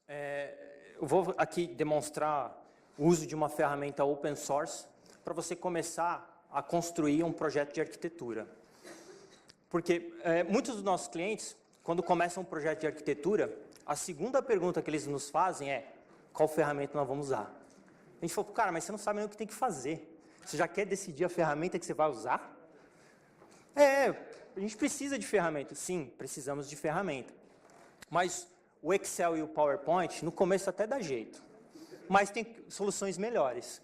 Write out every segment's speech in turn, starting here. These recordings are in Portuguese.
Eu vou aqui demonstrar o uso de uma ferramenta open source para você começar a construir um projeto de arquitetura. Porque muitos dos nossos clientes, quando começam um projeto de arquitetura, a segunda pergunta que eles nos fazem é: qual ferramenta nós vamos usar? A gente falou: cara, mas você não sabe nem o que tem que fazer. Você já quer decidir a ferramenta que você vai usar? A gente precisa de ferramenta. Sim, precisamos de ferramenta. Mas o Excel e o PowerPoint, no começo até dá jeito. Mas tem soluções melhores.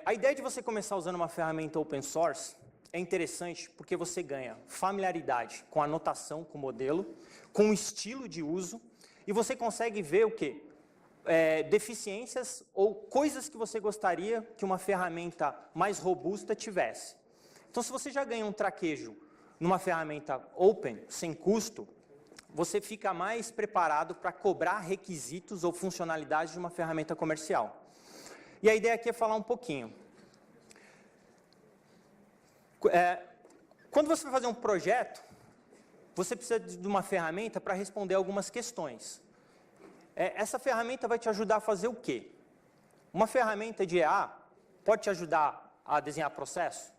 A ideia de você começar usando uma ferramenta open source é interessante porque você ganha familiaridade com a anotação, com o modelo, com o estilo de uso, e você consegue ver o quê? Deficiências ou coisas que você gostaria que uma ferramenta mais robusta tivesse. Então, se você já ganha um traquejo numa ferramenta open, sem custo, você fica mais preparado para cobrar requisitos ou funcionalidades de uma ferramenta comercial. E a ideia aqui é falar um pouquinho. Quando você vai fazer um projeto, você precisa de uma ferramenta para responder algumas questões. Essa ferramenta vai te ajudar a fazer o quê? Uma ferramenta de EA pode te ajudar a desenhar processo?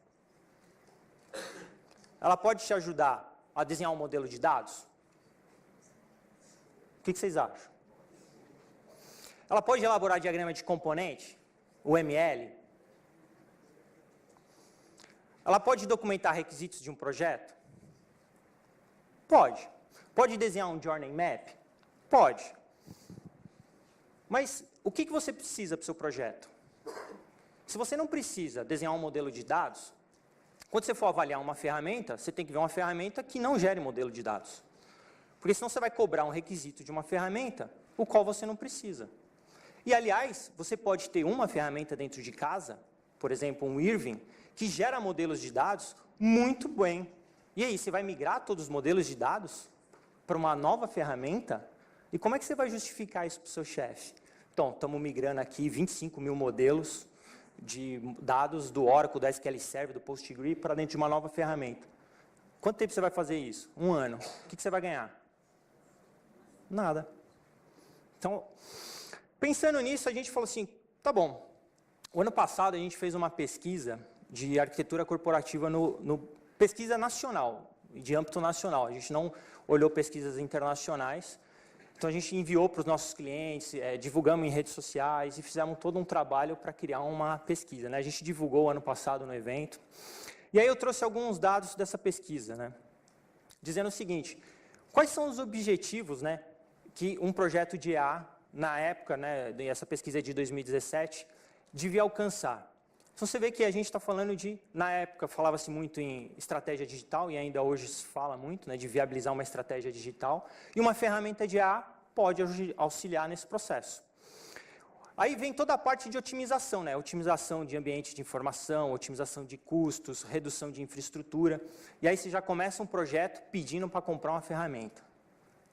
Ela pode te ajudar a desenhar um modelo de dados? O que vocês acham? Ela pode elaborar diagrama de componente? O ML? Ela pode documentar requisitos de um projeto? Pode. Pode desenhar um Journey Map? Pode. Mas o que você precisa para o seu projeto? Se você não precisa desenhar um modelo de dados, quando você for avaliar uma ferramenta, você tem que ver uma ferramenta que não gere modelo de dados. Porque senão você vai cobrar um requisito de uma ferramenta, o qual você não precisa. E, aliás, você pode ter uma ferramenta dentro de casa, por exemplo, um Irving, que gera modelos de dados muito bem. E aí, você vai migrar todos os modelos de dados para uma nova ferramenta? E como é que você vai justificar isso para o seu chefe? Então, estamos migrando aqui 25 mil modelos de dados do Oracle, da SQL Server, do PostgreSQL para dentro de uma nova ferramenta. Quanto tempo você vai fazer isso? 1 ano. O que você vai ganhar? Nada. Então, pensando nisso, a gente falou assim, tá bom. O ano passado a gente fez uma pesquisa de arquitetura corporativa pesquisa nacional, de âmbito nacional. A gente não olhou pesquisas internacionais. Então, a gente enviou para os nossos clientes, divulgamos em redes sociais e fizemos todo um trabalho para criar uma pesquisa, né? A gente divulgou ano passado no evento. E aí eu trouxe alguns dados dessa pesquisa, né? Dizendo o seguinte: quais são os objetivos, né, que um projeto de EA, na época, né, essa pesquisa é de 2017, devia alcançar? Então, você vê que a gente está falando na época, falava-se muito em estratégia digital, e ainda hoje se fala muito, né, de viabilizar uma estratégia digital, e uma ferramenta de EA pode auxiliar nesse processo. Aí vem toda a parte de otimização, né, otimização de ambiente de informação, otimização de custos, redução de infraestrutura, e aí você já começa um projeto pedindo para comprar uma ferramenta.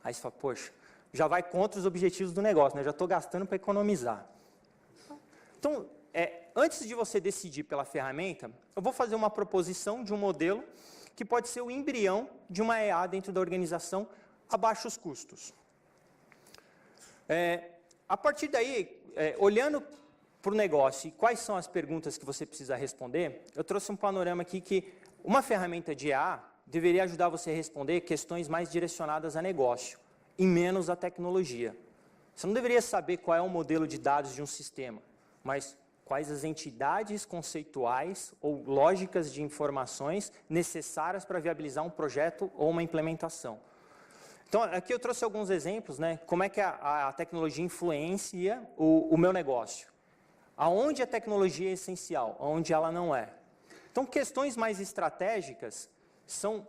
Aí você fala, poxa, já vai contra os objetivos do negócio, né, já estou gastando para economizar. Então, antes de você decidir pela ferramenta, eu vou fazer uma proposição de um modelo que pode ser o embrião de uma EA dentro da organização a baixos custos. A partir daí, olhando para o negócio e quais são as perguntas que você precisa responder, eu trouxe um panorama aqui que uma ferramenta de EA deveria ajudar você a responder questões mais direcionadas a negócio e menos a tecnologia. Você não deveria saber qual é o modelo de dados de um sistema, mas quais as entidades conceituais ou lógicas de informações necessárias para viabilizar um projeto ou uma implementação. Então, aqui eu trouxe alguns exemplos, né, como é que a tecnologia influencia o meu negócio. Aonde a tecnologia é essencial, aonde ela não é. Então, questões mais estratégicas são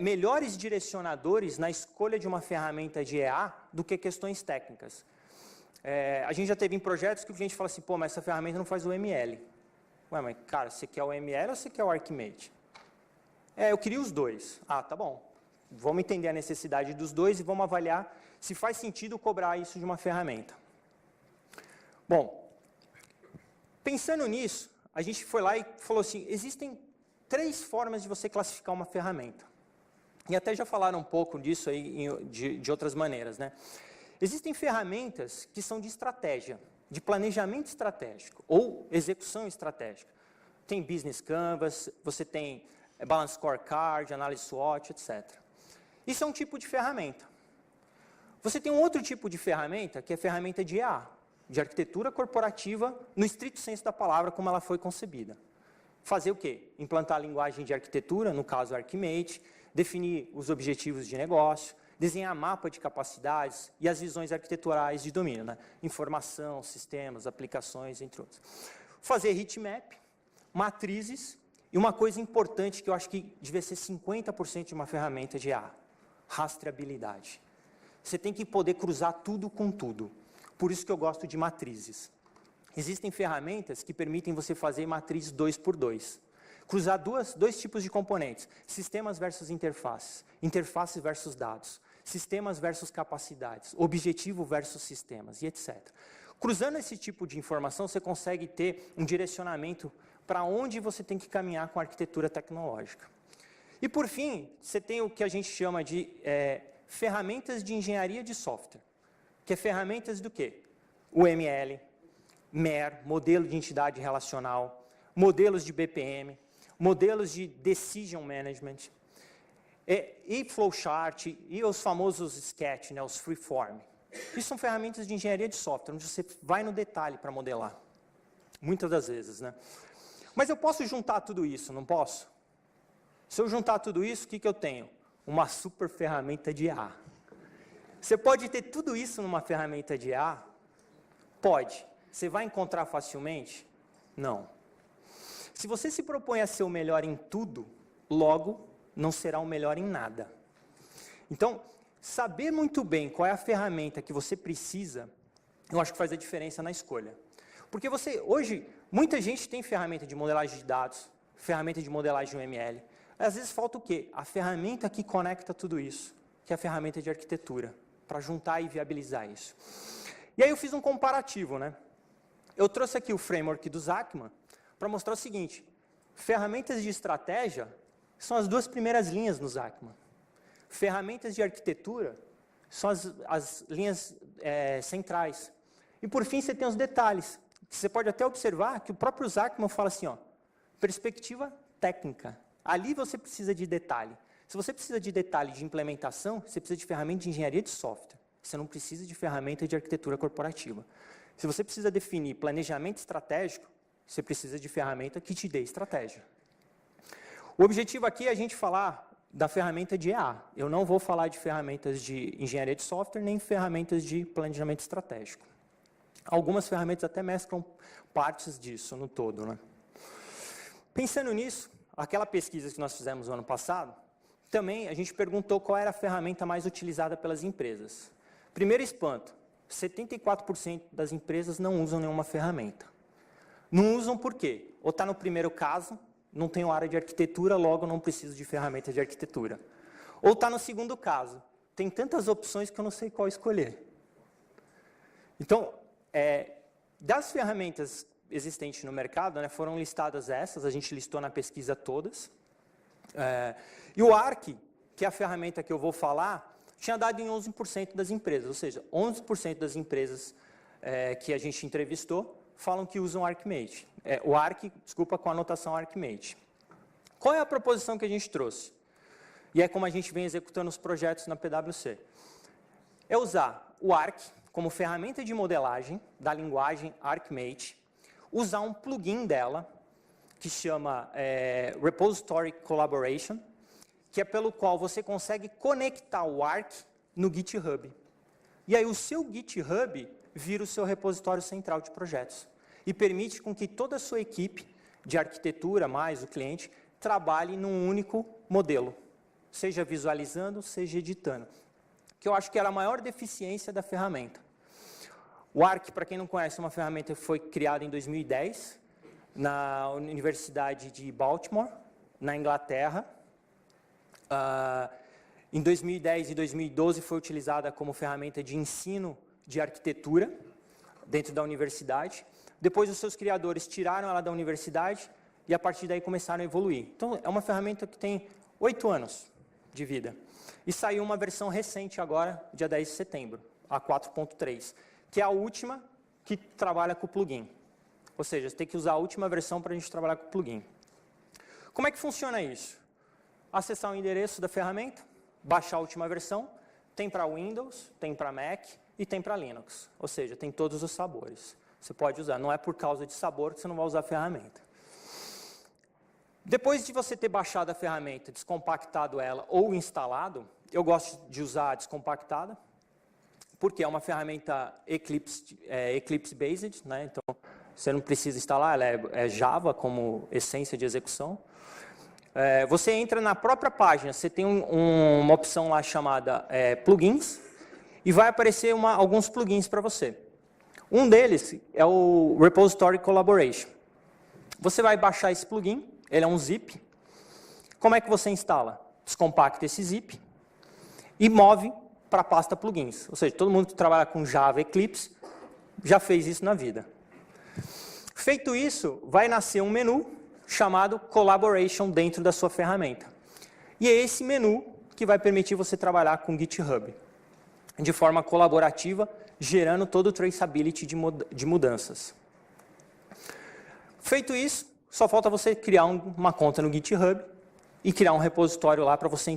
melhores direcionadores na escolha de uma ferramenta de EA do que questões técnicas. A gente já teve em projetos que o cliente fala assim, pô, mas essa ferramenta não faz o ML. Ué, mas cara, você quer o ML ou você quer o Archimate? Eu queria os dois. Ah, tá bom. Vamos entender a necessidade dos dois e vamos avaliar se faz sentido cobrar isso de uma ferramenta. Bom, pensando nisso, a gente foi lá e falou assim, existem 3 formas de você classificar uma ferramenta. E até já falaram um pouco disso aí de outras maneiras, né? Existem ferramentas que são de estratégia, de planejamento estratégico ou execução estratégica. Tem Business Canvas, você tem Balance Scorecard, Análise SWOT, etc. Isso é um tipo de ferramenta. Você tem um outro tipo de ferramenta, que é a ferramenta de EA, de arquitetura corporativa, no estrito senso da palavra, como ela foi concebida. Fazer o quê? Implantar a linguagem de arquitetura, no caso Archimate, definir os objetivos de negócio, desenhar mapa de capacidades e as visões arquiteturais de domínio, né? Informação, sistemas, aplicações, entre outros. Fazer heatmap, matrizes e uma coisa importante que eu acho que devia ser 50% de uma ferramenta de EA, rastreabilidade. Você tem que poder cruzar tudo com tudo. Por isso que eu gosto de matrizes. Existem ferramentas que permitem você fazer matriz 2x2. Cruzar dois tipos de componentes, sistemas versus interfaces, interface versus dados, sistemas versus capacidades, objetivo versus sistemas, e etc. Cruzando esse tipo de informação, você consegue ter um direcionamento para onde você tem que caminhar com a arquitetura tecnológica. E, por fim, você tem o que a gente chama de ferramentas de engenharia de software, que é ferramentas do quê? UML, MER, modelo de entidade relacional, modelos de BPM, modelos de Decision Management, e flowchart, e os famosos sketch, né, os freeform. Isso são ferramentas de engenharia de software, onde você vai no detalhe para modelar. Muitas das vezes, né? Mas eu posso juntar tudo isso, não posso? Se eu juntar tudo isso, o que eu tenho? Uma super ferramenta de EA. Você pode ter tudo isso numa ferramenta de EA? Pode. Você vai encontrar facilmente? Não. Se você se propõe a ser o melhor em tudo, logo não será o melhor em nada. Então, saber muito bem qual é a ferramenta que você precisa, eu acho que faz a diferença na escolha. Porque hoje, muita gente tem ferramenta de modelagem de dados, ferramenta de modelagem UML. Às vezes falta o quê? A ferramenta que conecta tudo isso, que é a ferramenta de arquitetura, para juntar e viabilizar isso. E aí eu fiz um comparativo, né? Eu trouxe aqui o framework do Zachman para mostrar o seguinte: ferramentas de estratégia são as duas primeiras linhas no Zachman. Ferramentas de arquitetura são as linhas centrais. E, por fim, você tem os detalhes. Você pode até observar que o próprio Zachman fala assim, ó, perspectiva técnica. Ali você precisa de detalhe. Se você precisa de detalhe de implementação, você precisa de ferramenta de engenharia de software. Você não precisa de ferramenta de arquitetura corporativa. Se você precisa definir planejamento estratégico, você precisa de ferramenta que te dê estratégia. O objetivo aqui é a gente falar da ferramenta de EA. Eu não vou falar de ferramentas de engenharia de software, nem ferramentas de planejamento estratégico. Algumas ferramentas até mesclam partes disso no todo, né? Pensando nisso, aquela pesquisa que nós fizemos no ano passado, também a gente perguntou qual era a ferramenta mais utilizada pelas empresas. Primeiro espanto, 74% das empresas não usam nenhuma ferramenta. Não usam por quê? Ou está no primeiro caso, não tenho área de arquitetura, logo não preciso de ferramenta de arquitetura. Ou está no segundo caso, tem tantas opções que eu não sei qual escolher. Então, das ferramentas existentes no mercado, né, foram listadas essas, a gente listou na pesquisa todas. E o Arc, que é a ferramenta que eu vou falar, tinha dado em 11% das empresas, ou seja, 11% das empresas que a gente entrevistou falam que usam Archimate. O Arc, desculpa, com a anotação Archimate. Qual é a proposição que a gente trouxe? E é como a gente vem executando os projetos na PwC. É usar o Arc como ferramenta de modelagem da linguagem Archimate, usar um plugin dela, que chama Repository Collaboration, que é pelo qual você consegue conectar o Arc no GitHub. E aí o seu GitHub vira o seu repositório central de projetos e permite com que toda a sua equipe de arquitetura, mais o cliente, trabalhe num único modelo, seja visualizando, seja editando, que eu acho que era a maior deficiência da ferramenta. O Arc, para quem não conhece, é uma ferramenta que foi criada em 2010, na Universidade de Baltimore, na Inglaterra. Em 2010 e 2012 foi utilizada como ferramenta de ensino de arquitetura dentro da universidade. Depois os seus criadores tiraram ela da universidade e a partir daí começaram a evoluir. Então é uma ferramenta que tem 8 anos de vida. E saiu uma versão recente agora, dia 10 de setembro. a 4.3, que é a última que trabalha com o plugin. Ou seja, você tem que usar a última versão para a gente trabalhar com o plugin. Como é que funciona isso? Acessar o endereço da ferramenta, baixar a última versão, tem para Windows, tem para Mac e tem para Linux. Ou seja, tem todos os sabores. Você pode usar, não é por causa de sabor que você não vai usar a ferramenta. Depois de você ter baixado a ferramenta, descompactado ela ou instalado, eu gosto de usar a descompactada, porque é uma ferramenta Eclipse-based, né? Então você não precisa instalar, ela é Java como essência de execução. Você entra na própria página, você tem uma opção lá chamada plugins, e vai aparecer alguns plugins para você. Um deles é o Repository Collaboration. Você vai baixar esse plugin, ele é um zip. Como é que você instala? Descompacta esse zip e move para a pasta plugins. Ou seja, todo mundo que trabalha com Java, Eclipse, já fez isso na vida. Feito isso, vai nascer um menu chamado Collaboration dentro da sua ferramenta. E é esse menu que vai permitir você trabalhar com GitHub de forma colaborativa, gerando todo o traceability de mudanças. Feito isso, só falta você criar uma conta no GitHub e criar um repositório lá para você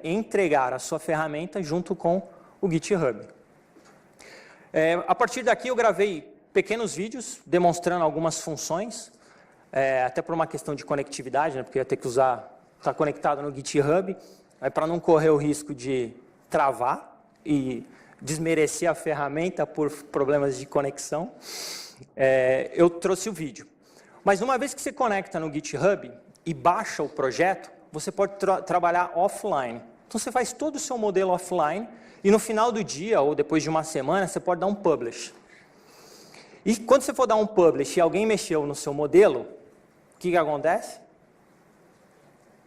entregar a sua ferramenta junto com o GitHub. A partir daqui eu gravei pequenos vídeos demonstrando algumas funções, até por uma questão de conectividade, né, porque eu ia ter que estar conectado no GitHub, para não correr o risco de travar e desmerecer a ferramenta por problemas de conexão, eu trouxe o vídeo. Mas uma vez que você conecta no GitHub e baixa o projeto, você pode trabalhar offline. Então você faz todo o seu modelo offline e no final do dia ou depois de uma semana você pode dar um publish. E quando você for dar um publish e alguém mexeu no seu modelo, o que acontece?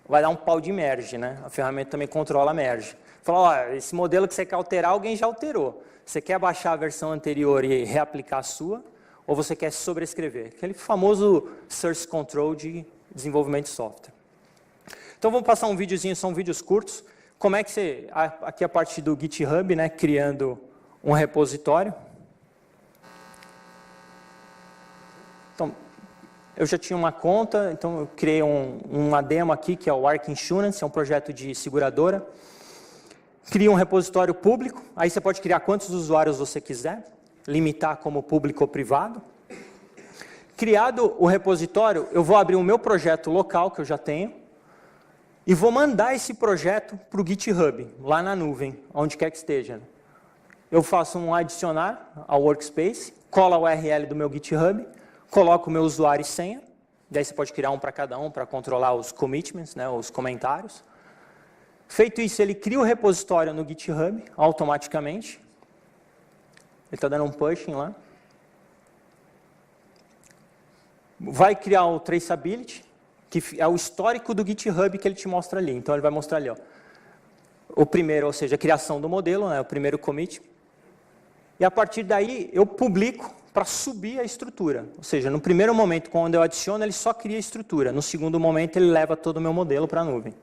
Vai dar um pau de merge, né? A ferramenta também controla a merge. Fala, ó, esse modelo que você quer alterar, alguém já alterou. Você quer baixar a versão anterior e reaplicar a sua, ou você quer sobrescrever? Aquele famoso source control de desenvolvimento de software. Então, vamos passar um videozinho, são vídeos curtos. Como é que você, aqui a parte do GitHub, né, criando um repositório. Então, eu já tinha uma conta, então eu criei uma demo aqui, que é o Arc Insurance, é um projeto de seguradora. Cria um repositório público, aí você pode criar quantos usuários você quiser, limitar como público ou privado. Criado o repositório, eu vou abrir o meu projeto local, que eu já tenho, e vou mandar esse projeto para o GitHub, lá na nuvem, onde quer que esteja. Eu faço um adicionar ao workspace, colo a URL do meu GitHub, coloco o meu usuário e senha, daí você pode criar um para cada um, para controlar os commitments, né, os comentários. Feito isso, ele cria o repositório no GitHub, automaticamente. Ele está dando um pushing lá. Vai criar o traceability, que é o histórico do GitHub que ele te mostra ali. Então, ele vai mostrar ali, ó, o primeiro, ou seja, a criação do modelo, né, o primeiro commit. E a partir daí, eu publico para subir a estrutura. Ou seja, no primeiro momento, quando eu adiciono, ele só cria a estrutura. No segundo momento, ele leva todo o meu modelo para a nuvem.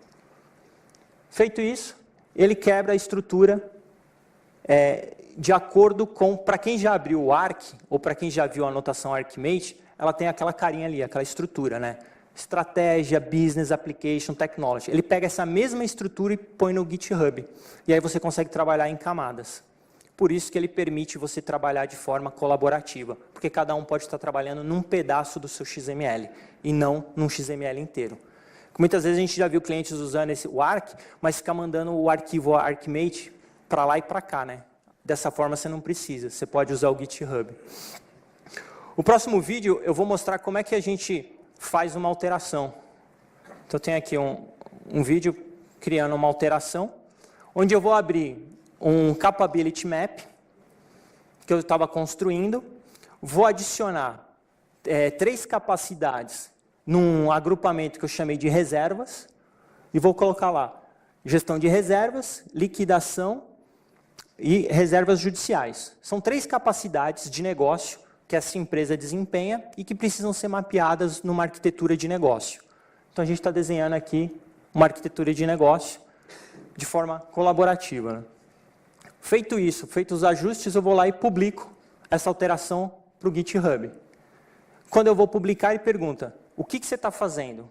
Feito isso, ele quebra a estrutura de acordo com, para quem já abriu o Arc, ou para quem já viu a anotação ArcMate, ela tem aquela carinha ali, aquela estrutura, né? Estratégia, Business, Application, Technology. Ele pega essa mesma estrutura e põe no GitHub. E aí você consegue trabalhar em camadas. Por isso que ele permite você trabalhar de forma colaborativa, porque cada um pode estar trabalhando num pedaço do seu XML, e não num XML inteiro. Muitas vezes a gente já viu clientes usando o Arc, mas fica mandando o arquivo ArcMate para lá e para cá, né? Dessa forma você não precisa, você pode usar o GitHub. O próximo vídeo eu vou mostrar como é que a gente faz uma alteração. Então eu tenho aqui um vídeo criando uma alteração, onde eu vou abrir um Capability Map, que eu estava construindo, vou adicionar 3 capacidades num agrupamento que eu chamei de reservas, e vou colocar lá gestão de reservas, liquidação e reservas judiciais. São 3 capacidades de negócio que essa empresa desempenha e que precisam ser mapeadas numa arquitetura de negócio. Então a gente está desenhando aqui uma arquitetura de negócio de forma colaborativa, né? Feito isso, feitos os ajustes, eu vou lá e publico essa alteração para o GitHub. Quando eu vou publicar, ele pergunta, o que você está fazendo?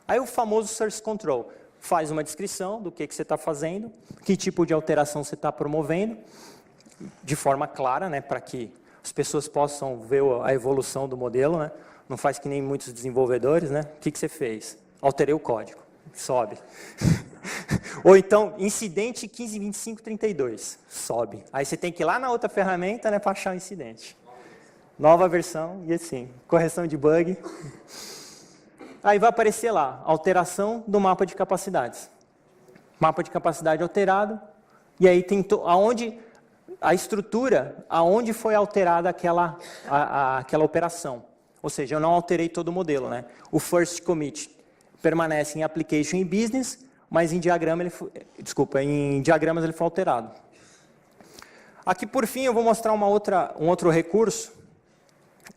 Aí o famoso source control faz uma descrição do que você está fazendo, que tipo de alteração você está promovendo, de forma clara, né, para que as pessoas possam ver a evolução do modelo, né? Não faz que nem muitos desenvolvedores, né? O que você fez? Alterei o código, sobe. Ou então, incidente 15.25.32, sobe. Aí você tem que ir lá na outra ferramenta, né, para achar o incidente. Nova versão, e assim, correção de bug. Aí vai aparecer lá, alteração do mapa de capacidades. Mapa de capacidade alterado, e aí tem aonde a estrutura, aonde foi alterada aquela operação. Ou seja, eu não alterei todo o modelo, né? O first commit permanece em application e business, mas em diagramas ele foi alterado. Aqui, por fim, eu vou mostrar um outro recurso,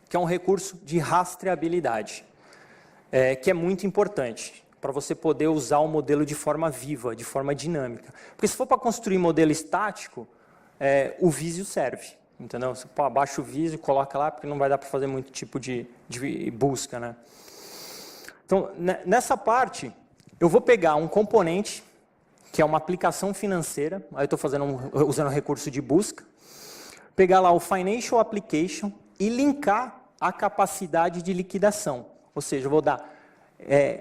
que é um recurso de rastreabilidade, que é muito importante para você poder usar o modelo de forma viva, de forma dinâmica. Porque se for para construir modelo estático, o Visio serve, entendeu? Você abaixa o Visio, coloca lá, porque não vai dar para fazer muito tipo de busca, né? Então, nessa parte, eu vou pegar um componente, que é uma aplicação financeira, aí eu estou usando um recurso de busca, pegar lá o Financial Application e linkar a capacidade de liquidação. Ou seja, eu vou dar,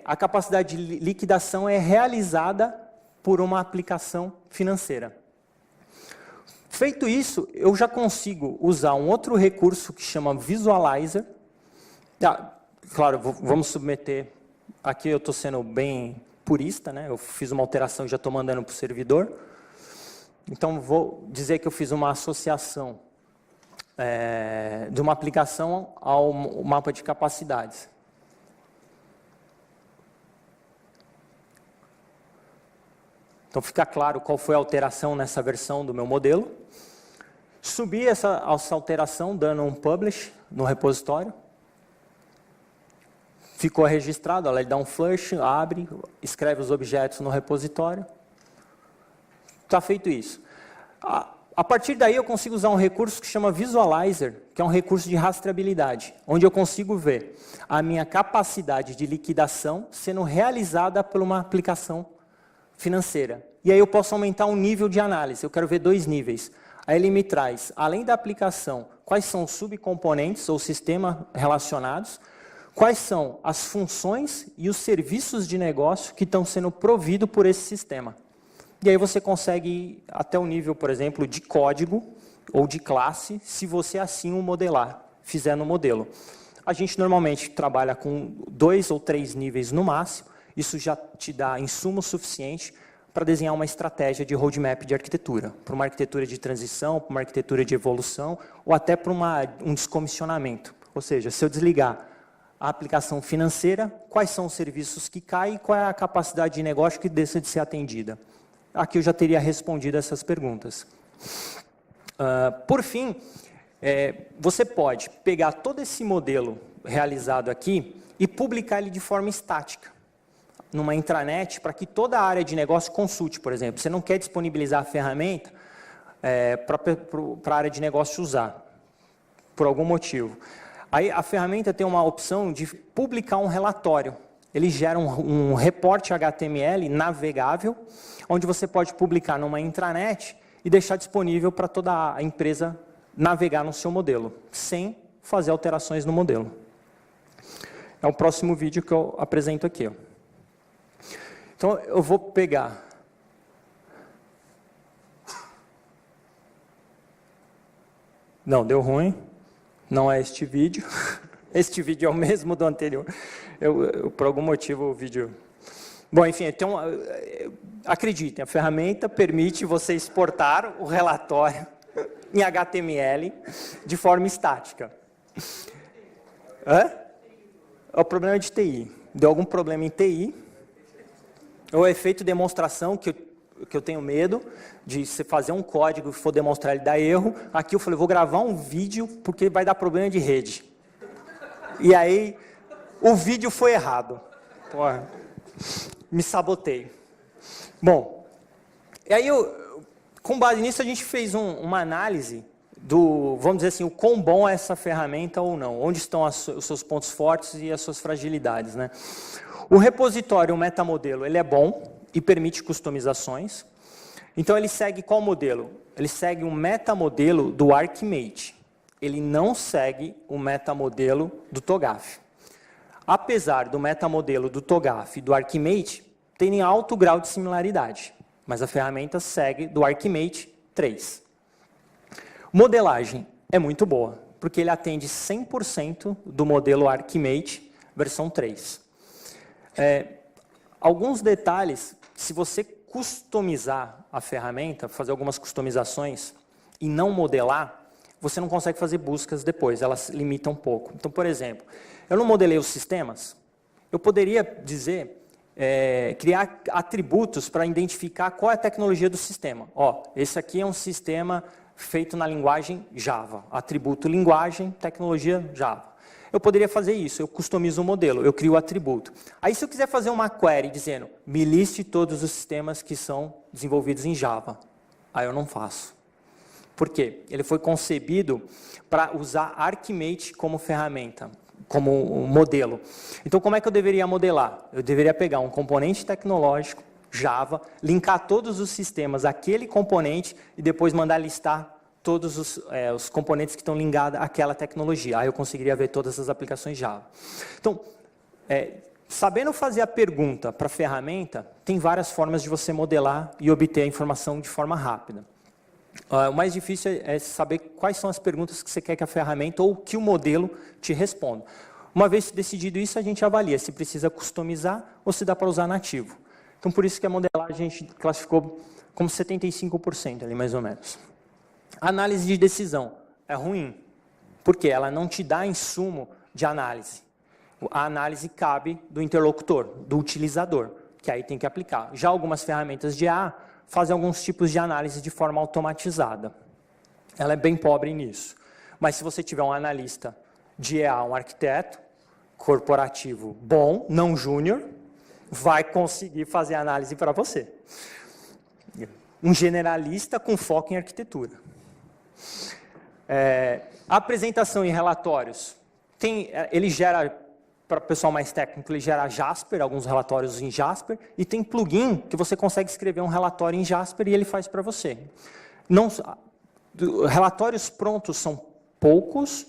a capacidade de liquidação é realizada por uma aplicação financeira. Feito isso, eu já consigo usar um outro recurso que chama Visualizer. Claro, vamos submeter, aqui eu estou sendo bem purista, né? Eu fiz uma alteração e já estou mandando para o servidor. Então, vou dizer que eu fiz uma associação de uma aplicação ao mapa de capacidades. Então, fica claro qual foi a alteração nessa versão do meu modelo. Subi essa alteração dando um publish no repositório. Ficou registrado, ele dá um flush, abre, escreve os objetos no repositório. Está feito isso. A partir daí eu consigo usar um recurso que chama Visualizer, que é um recurso de rastreabilidade, onde eu consigo ver a minha capacidade de liquidação sendo realizada por uma aplicação financeira. E aí eu posso aumentar um nível de análise, eu quero ver 2 níveis. Aí ele me traz, além da aplicação, quais são os subcomponentes ou sistemas relacionados, quais são as funções e os serviços de negócio que estão sendo providos por esse sistema. E aí você consegue ir até o nível, por exemplo, de código ou de classe, se você assim o modelar, fizer no modelo. A gente normalmente trabalha com 2 ou 3 níveis no máximo, isso já te dá insumo suficiente para desenhar uma estratégia de roadmap de arquitetura, para uma arquitetura de transição, para uma arquitetura de evolução, ou até para um descomissionamento. Ou seja, se eu desligar a aplicação financeira, quais são os serviços que caem e qual é a capacidade de negócio que deixa de ser atendida. Aqui eu já teria respondido essas perguntas. Por fim, você pode pegar todo esse modelo realizado aqui e publicar ele de forma estática, numa intranet, para que toda a área de negócio consulte, por exemplo. Você não quer disponibilizar a ferramenta para a área de negócio usar, por algum motivo. Aí a ferramenta tem uma opção de publicar um relatório. Ele gera um reporte HTML navegável, onde você pode publicar numa intranet e deixar disponível para toda a empresa navegar no seu modelo, sem fazer alterações no modelo. É o próximo vídeo que eu apresento aqui. Então, eu vou pegar... Não, deu ruim. Não é este vídeo. Este vídeo é o mesmo do anterior. Por algum motivo, o vídeo... Bom, enfim, então, acreditem, a ferramenta permite você exportar o relatório em HTML de forma estática. É o problema de TI. Deu algum problema em TI, ou efeito demonstração, que eu tenho medo de você fazer um código e for demonstrar ele dar erro. Aqui eu falei, vou gravar um vídeo porque vai dar problema de rede. E aí, o vídeo foi errado. Porra, me sabotei. Bom, e aí Com base nisso, a gente fez uma análise do, vamos dizer assim, o quão bom é essa ferramenta ou não, onde estão os seus pontos fortes e as suas fragilidades, né? O repositório, o metamodelo, ele é bom e permite customizações. Então, ele segue qual modelo? Ele segue um metamodelo do Archimate. Ele não segue o metamodelo do TOGAF. Apesar do metamodelo do TOGAF e do Archimate terem alto grau de similaridade, mas a ferramenta segue do Archimate 3. Modelagem é muito boa, porque ele atende 100% do modelo Archimate versão 3. Alguns detalhes, se você customizar a ferramenta, fazer algumas customizações e não modelar, você não consegue fazer buscas depois, elas limitam um pouco. Então, por exemplo, eu não modelei os sistemas, eu poderia dizer, criar atributos para identificar qual é a tecnologia do sistema. Ó, esse aqui é um sistema feito na linguagem Java, atributo linguagem, tecnologia Java. Eu poderia fazer isso, eu customizo o modelo, eu crio o atributo. Aí, se eu quiser fazer uma query dizendo, me liste todos os sistemas que são desenvolvidos em Java, aí eu não faço. Por quê? Ele foi concebido para usar Archimate como ferramenta, como modelo. Então, como é que eu deveria modelar? Eu deveria pegar um componente tecnológico, Java, linkar todos os sistemas àquele componente e depois mandar listar todos os componentes que estão ligados àquela tecnologia. Aí eu conseguiria ver todas as aplicações Java. Então, sabendo fazer a pergunta para a ferramenta, tem várias formas de você modelar e obter a informação de forma rápida. O mais difícil é saber quais são as perguntas que você quer que a ferramenta ou que o modelo te responda. Uma vez decidido isso, a gente avalia se precisa customizar ou se dá para usar nativo. Então, por isso que a modelagem a gente classificou como 75% ali, mais ou menos. A análise de decisão é ruim, porque ela não te dá insumo de análise. A análise cabe do interlocutor, do utilizador, que aí tem que aplicar. Já algumas ferramentas de EA fazem alguns tipos de análise de forma automatizada. Ela é bem pobre nisso. Mas se você tiver um analista de EA, um arquiteto corporativo bom, não júnior, vai conseguir fazer análise para você. Um generalista com foco em arquitetura. Apresentação em relatórios. Ele gera, para o pessoal mais técnico, ele gera Jasper, alguns relatórios em Jasper, e tem plugin que você consegue escrever um relatório em Jasper e ele faz para você. Relatórios prontos são poucos,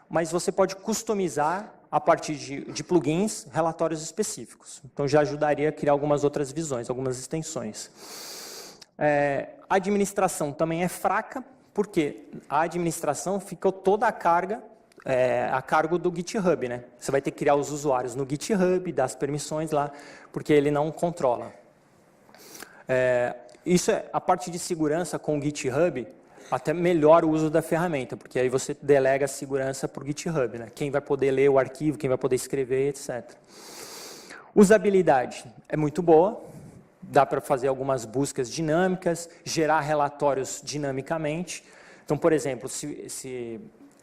mas você pode customizar, a partir de plugins, relatórios específicos. Então, já ajudaria a criar algumas outras visões, algumas extensões. A administração também é fraca, porque a administração ficou toda a carga a cargo do GitHub, né? Você vai ter que criar os usuários no GitHub, dar as permissões lá, porque ele não controla. Isso a parte de segurança com o GitHub, até melhora o uso da ferramenta, porque aí você delega a segurança para o GitHub, né? Quem vai poder ler o arquivo, quem vai poder escrever, etc. Usabilidade é muito boa, dá para fazer algumas buscas dinâmicas, gerar relatórios dinamicamente. Então, por exemplo, se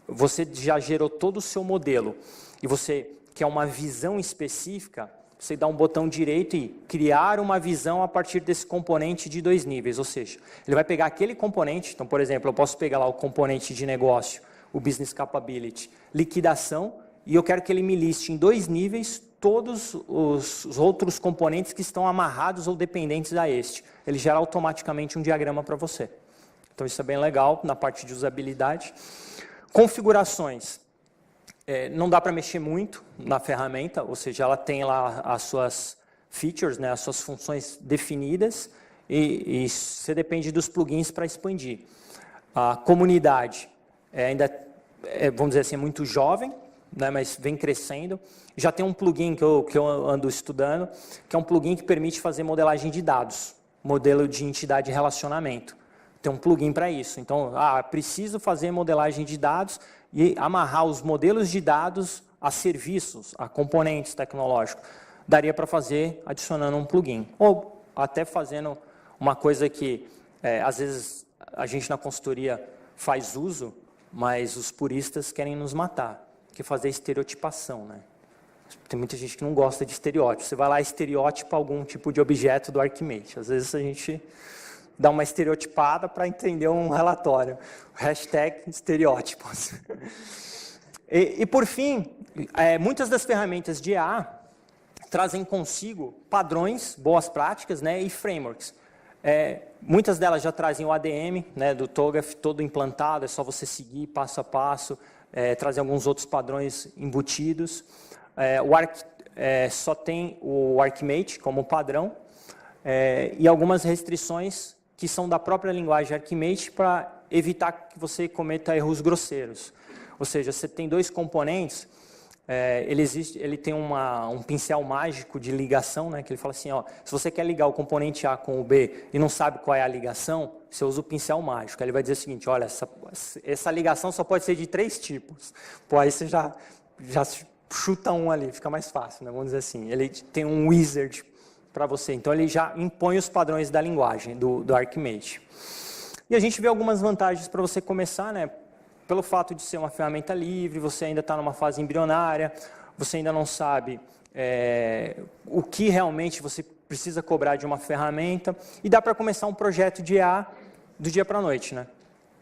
você já gerou todo o seu modelo e você quer uma visão específica, você dá um botão direito e criar uma visão a partir desse componente de 2 níveis, ou seja, ele vai pegar aquele componente, então, por exemplo, eu posso pegar lá o componente de negócio, o Business Capability, liquidação, e eu quero que ele me liste em 2 níveis todos os outros componentes que estão amarrados ou dependentes a este. Ele gera automaticamente um diagrama para você. Então, isso é bem legal na parte de usabilidade. Configurações. Não dá para mexer muito na ferramenta, ou seja, ela tem lá as suas features, né, as suas funções definidas, e você depende dos plugins para expandir. A comunidade ainda, vamos dizer assim, é muito jovem, né, mas vem crescendo. Já tem um plugin que eu ando estudando, que é um plugin que permite fazer modelagem de dados, modelo de entidade e relacionamento. Tem um plugin para isso. Então, preciso fazer modelagem de dados e amarrar os modelos de dados a serviços, a componentes tecnológicos. Daria para fazer adicionando um plugin. Ou até fazendo uma coisa que, às vezes, a gente na consultoria faz uso, mas os puristas querem nos matar, que é fazer estereotipação, né? Tem muita gente que não gosta de estereótipo. Você vai lá e estereotipa algum tipo de objeto do Archimate. Às vezes a gente dar uma estereotipada para entender um relatório. Hashtag estereótipos. E por fim, muitas das ferramentas de EA trazem consigo padrões, boas práticas, né, e frameworks. Muitas delas já trazem o ADM, né, do TOGAF todo implantado, é só você seguir passo a passo, trazem alguns outros padrões embutidos. Só tem o Archimate como padrão, e algumas restrições que são da própria linguagem Archimate para evitar que você cometa erros grosseiros. Ou seja, você tem dois componentes, ele tem um pincel mágico de ligação, né, que ele fala assim, ó, se você quer ligar o componente A com o B e não sabe qual é a ligação, você usa o pincel mágico. Ele vai dizer o seguinte, olha, essa ligação só pode ser de 3 tipos. Pô, aí você já chuta um ali, fica mais fácil, né, vamos dizer assim. Ele tem um wizard para você, então ele já impõe os padrões da linguagem, do Archimate. E a gente vê algumas vantagens para você começar, né? Pelo fato de ser uma ferramenta livre, você ainda está numa fase embrionária, você ainda não sabe o que realmente você precisa cobrar de uma ferramenta, e dá para começar um projeto de EA do dia para a noite, né?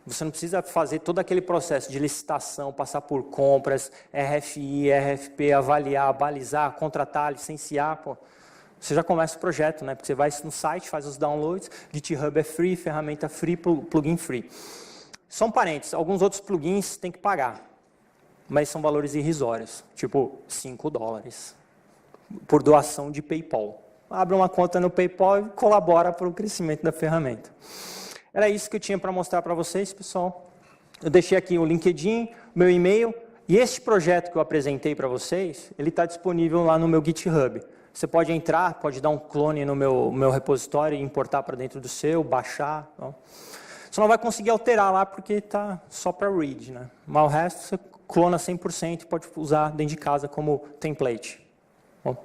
Você não precisa fazer todo aquele processo de licitação, passar por compras, RFI, RFP, avaliar, balizar, contratar, licenciar, pô. Você já começa o projeto, né? Porque você vai no site, faz os downloads, GitHub é free, ferramenta free, plugin free. Só um parênteses, alguns outros plugins tem que pagar, mas são valores irrisórios, tipo $5 por doação de PayPal. Abre uma conta no PayPal e colabora para o crescimento da ferramenta. Era isso que eu tinha para mostrar para vocês, pessoal. Eu deixei aqui o LinkedIn, meu e-mail, e este projeto que eu apresentei para vocês, ele está disponível lá no meu GitHub. Você pode entrar, pode dar um clone no meu repositório e importar para dentro do seu, baixar. Não. Você não vai conseguir alterar lá porque está só para read, né? Mas o resto você clona 100% e pode usar dentro de casa como template. Bom.